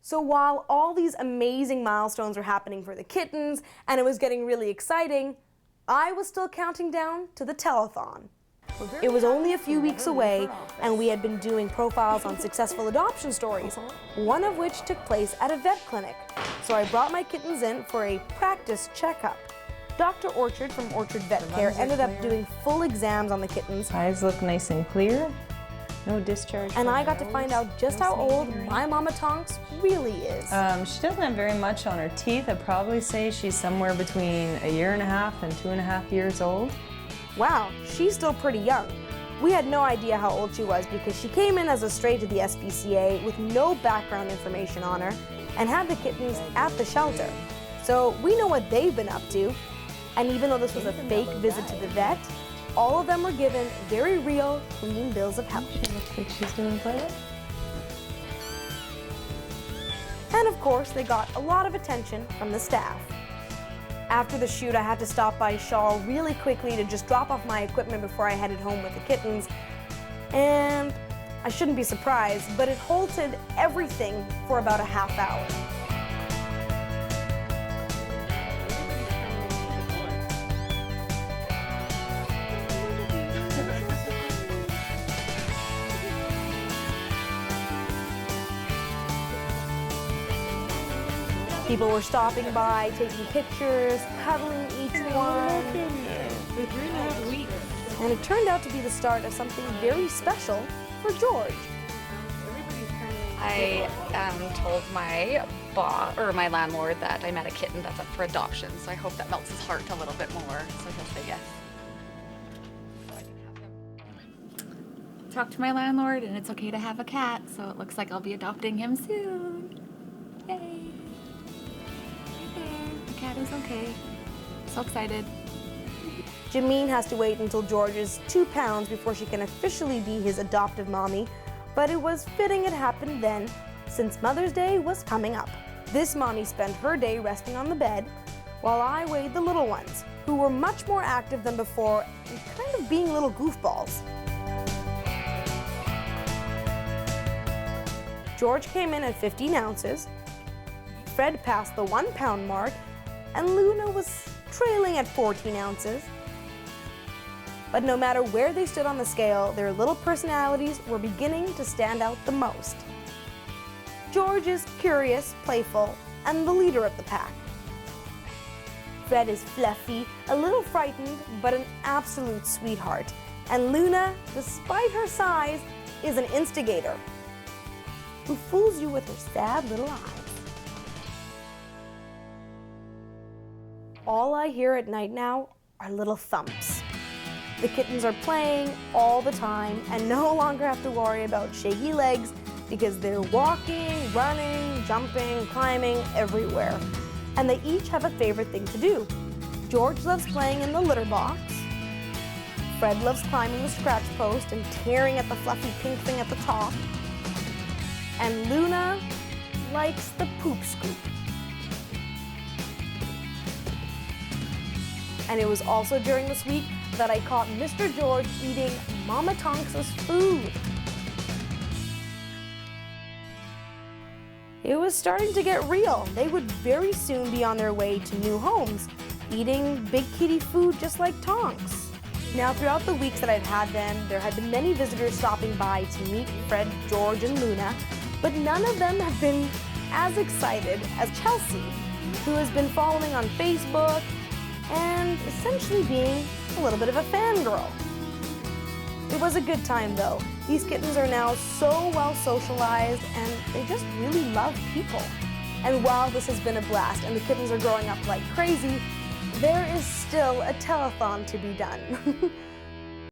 So while all these amazing milestones were happening for the kittens and it was getting really exciting, I was still counting down to the telethon. It was only a few weeks away, and we had been doing profiles on successful adoption stories, one of which took place at a vet clinic. So I brought my kittens in for a practice checkup. Dr. Orchard from Orchard Vet Care ended up doing full exams on the kittens. Eyes look nice and clear. No discharge. And I got to find out just how old my Mama Tonks really is. She doesn't have very much on her teeth. I'd probably say she's somewhere between 1.5 years and 2.5 years old. Wow, she's still pretty young. We had no idea how old she was because she came in as a stray to the SPCA with no background information on her and had the kittens at the shelter. So we know what they've been up to. And even though this was a fake visit to the vet, all of them were given very real, clean bills of health. She looks like she's doing quite. And of course, they got a lot of attention from the staff. After the shoot, I had to stop by Shaw really quickly to just drop off my equipment before I headed home with the kittens. And I shouldn't be surprised, but it halted everything for about a half hour. People were stopping by, taking pictures, cuddling each one. For 3.5 weeks. And it turned out to be the start of something very special for George. I told my my landlord that I met a kitten that's up for adoption, so I hope that melts his heart a little bit more, so he'll say yes. Talked to my landlord, and it's okay to have a cat, so it looks like I'll be adopting him soon. Yay! The cat is okay. So excited. Jameen has to wait until George is 2 pounds before she can officially be his adoptive mommy, but it was fitting it happened then, since Mother's Day was coming up. This mommy spent her day resting on the bed, while I weighed the little ones, who were much more active than before and kind of being little goofballs. George came in at 15 ounces, Fred passed the 1 pound mark, and Luna was trailing at 14 ounces. But no matter where they stood on the scale, their little personalities were beginning to stand out the most. George is curious, playful, and the leader of the pack. Fred is fluffy, a little frightened, but an absolute sweetheart. And Luna, despite her size, is an instigator who fools you with her sad little eyes. All I hear at night now are little thumps. The kittens are playing all the time and no longer have to worry about shaky legs because they're walking, running, jumping, climbing everywhere. And they each have a favorite thing to do. George loves playing in the litter box. Fred loves climbing the scratch post and tearing at the fluffy pink thing at the top. And Luna likes the poop scoop. And it was also during this week that I caught Mr. George eating Mama Tonks' food. It was starting to get real. They would very soon be on their way to new homes, eating big kitty food just like Tonks. Now, throughout the weeks that I've had them, there have been many visitors stopping by to meet Fred, George, and Luna, but none of them have been as excited as Chelsea, who has been following on Facebook and essentially being a little bit of a fangirl. It was a good time though. These kittens are now so well socialized and they just really love people. And while this has been a blast and the kittens are growing up like crazy, there is still a telethon to be done.